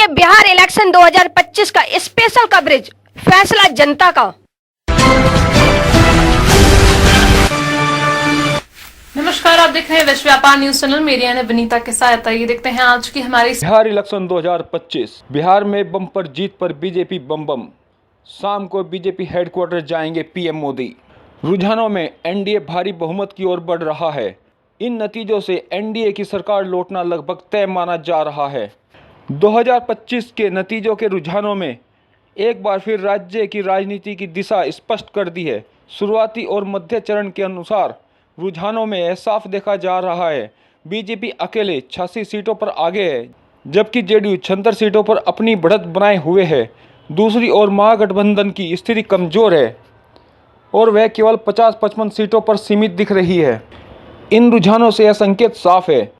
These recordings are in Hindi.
देखिए बिहार इलेक्शन 2025 का स्पेशल कवरेज, फैसला जनता का। नमस्कार, आप देख रहे हैं विश्व व्यापार न्यूज चैनल। मेरी यानी विनीता के साथ आइए देखते हैं आज की हमारी बिहार इलेक्शन 2025। बिहार में बम्पर जीत पर बीजेपी बम बम। शाम को बीजेपी हेडक्वार्टर जाएंगे पीएम मोदी। रुझानों में एनडीए भारी बहुमत की ओर बढ़ रहा है। इन नतीजों से एनडीए की सरकार लौटना लगभग तय माना जा रहा है। 2025 के नतीजों के रुझानों में एक बार फिर राज्य की राजनीति की दिशा स्पष्ट कर दी है। शुरुआती और मध्य चरण के अनुसार रुझानों में यह साफ देखा जा रहा है, बीजेपी अकेले 86 सीटों पर आगे है, जबकि जेडीयू 76 सीटों पर अपनी बढ़त बनाए हुए है। दूसरी ओर महागठबंधन की स्थिति कमजोर है और वह केवल 50-55 सीटों पर सीमित दिख रही है। इन रुझानों से यह संकेत साफ है,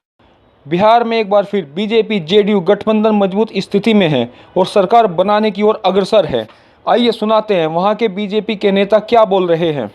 बिहार में एक बार फिर बीजेपी जेडीयू गठबंधन मजबूत स्थिति में है और सरकार बनाने की ओर अग्रसर है। आइए सुनाते हैं वहां के बीजेपी के नेता क्या बोल रहे हैं।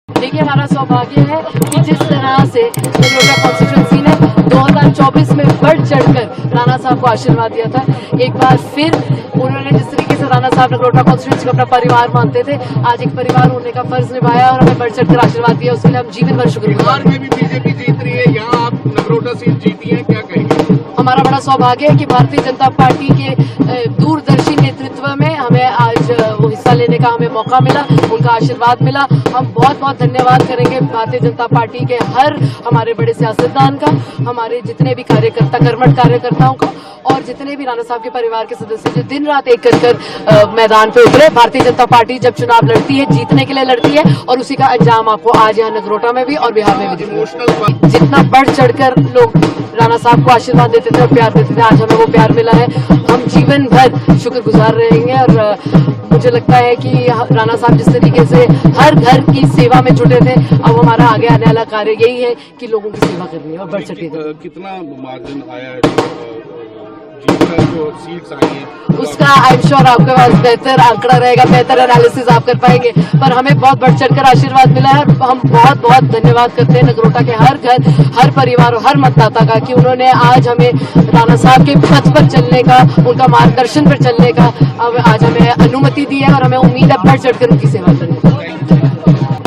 देखिए, हमारा सौभाग्य है कि जिस तरह से नगरोटा कॉन्स्टिट्यूएंसी ने 2024 में बढ़ चढ़कर राणा साहब को आशीर्वाद दिया था, एक बार फिर उन्होंने जिस तरीके से राणा साहब नगरोटा कॉन्स्टिट्यूएंसी को अपना परिवार मानते थे, आज एक परिवार होने का फर्ज निभाया और हमें बढ़ चढ़कर आशीर्वाद दिया। उसके लिए हम जीवन भर शुक्रगुजार। में भी बीजेपी जीत रही है, यहाँ आप नगरोटा सीट जीती है, क्या कहेंगे? हमारा बड़ा सौभाग्य है कि भारतीय जनता पार्टी के दूरदर्शी नेतृत्व में हमें आज वो हिस्सा लेने का हमें मौका मिला, उनका आशीर्वाद मिला। हम बहुत बहुत धन्यवाद करेंगे भारतीय जनता पार्टी के हर हमारे बड़े सियासतदान का, हमारे जितने भी कार्यकर्ता, कर्मठ कार्यकर्ताओं का, और जितने भी राणा साहब के परिवार के सदस्य जो दिन रात एक कर मैदान पे उतरे। भारतीय जनता पार्टी जब चुनाव लड़ती है, जीतने के लिए लड़ती है, और उसी का अंजाम आपको आज यहाँ नगरोटा में भी और बिहार में भी दिखा। जितना बढ़ चढ़कर लोग राणा साहब को आशीर्वाद देते थे और प्यार देते थे, आज हमें वो प्यार मिला है। हम जीवन भर शुक्रगुजार रहेंगे और मुझे लगता है कि राणा साहब जिस तरीके से हर घर की सेवा में जुटे थे, अब हमारा आगे आने वाला कार्य यही है कि लोगों की सेवा करनी है और बढ़ चढ़ के। कितना मार्जिन आया है जो सीट्स आई हैं, उसका आई एम श्योर आपके पास बेहतर आंकड़ा रहेगा, बेहतर एनालिसिस आप कर पाएंगे, पर हमें बहुत बढ़ चढ़कर आशीर्वाद मिला है। हम बहुत बहुत धन्यवाद करते हैं नगरोटा के हर घर, हर परिवार और हर मतदाता का कि उन्होंने आज हमें राणा साहब के पथ पर चलने का, उनका मार्गदर्शन पर चलने का आज हमें अनुमति दी है और हमें उम्मीद है बढ़ चढ़कर उनकी सेवा करने की।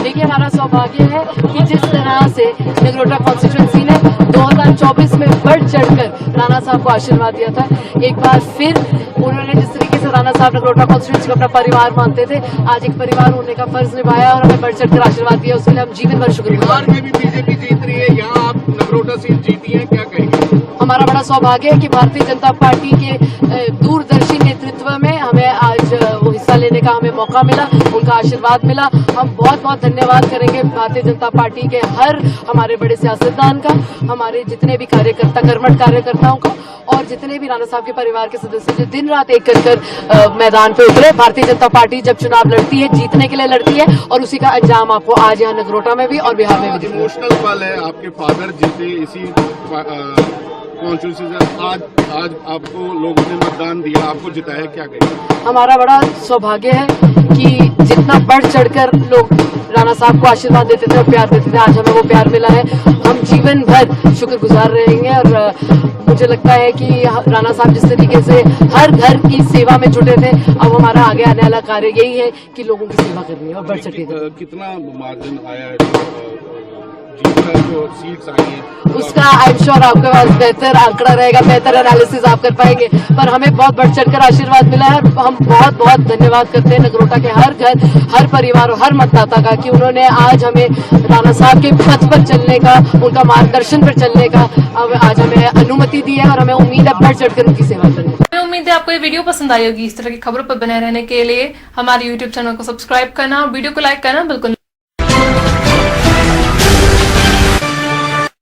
देखिए, हमारा सौभाग्य है कि जिस तरह से नगरोटा कॉन्स्टिट्यूएंसी ने 2024 में बढ़ चढ़कर राणा साहब को आशीर्वाद दिया था, एक बार फिर उन्होंने जिस तरीके से राणा साहब नगरोटा कॉन्स्टिट्यूएंसी को अपना परिवार मानते थे, आज एक परिवार होने का फर्ज निभाया और हमें बढ़ चढ़कर आशीर्वाद दिया। उसके लिए हम जीवन भर शुक्रगुजार। में भी बीजेपी जीत रही है, यहाँ आप नगरोटा सीट जीती है, क्या कहेंगे? हमारा बड़ा सौभाग्य है कि भारतीय जनता पार्टी के दूरदर्शी नेतृत्व में हमें आज वो हिस्सा लेने का हमें मौका मिला, उनका आशीर्वाद मिला। हम बहुत बहुत धन्यवाद करेंगे भारतीय जनता पार्टी के हर हमारे बड़े सियासतदान का, हमारे जितने भी कार्यकर्ता, कर्मठ कार्यकर्ताओं का, और जितने भी राणा साहब के परिवार के सदस्य जो दिन रात एक कर मैदान पे उतरे। भारतीय जनता पार्टी जब चुनाव लड़ती है, जीतने के लिए लड़ती है, और उसी का अंजाम आपको आज यहाँ नगरोटा में भी और बिहार में भी दिखा। इमोशनल पल है, आपके फादर जीते इसी कॉन्स्टिट्यूंसी से, आज आपको लोगों ने मतदान दिया, आपको जिताया, क्या कहेंगे? हमारा बड़ा सौभाग्य है कि जितना बढ़ चढ़कर लोग राणा साहब को आशीर्वाद देते थे और प्यार देते थे, आज हमें वो प्यार मिला है। हम जीवन भर शुक्रगुजार रहेंगे और मुझे लगता है कि राणा साहब जिस तरीके से हर घर की सेवा में जुटे थे, अब हमारा आगे आने वाला कार्य यही है कि लोगों की सेवा करनी है और बढ़ चढ़ के। कितना मार्जिन आया है जो सीट्स आई हैं, उसका आई एम श्योर आपके पास बेहतर आंकड़ा रहेगा, बेहतर एनालिसिस आप कर पाएंगे, पर हमें बहुत बढ़ चढ़कर आशीर्वाद मिला है। हम बहुत बहुत धन्यवाद करते हैं नगरोटा के हर घर, हर परिवार और हर मतदाता का कि उन्होंने आज हमें राणा साहब के पथ पर चलने का, उनका मार्गदर्शन पर चलने का आज हमें अनुमति दी है और हमें उम्मीद है बढ़ चढ़कर उनकी सेवा करने की। हमें उम्मीद है आपको ये वीडियो पसंद आई होगी। इस तरह की खबरों पर बने रहने के लिए हमारे YouTube चैनल को सब्सक्राइब करना और वीडियो को लाइक करना बिल्कुल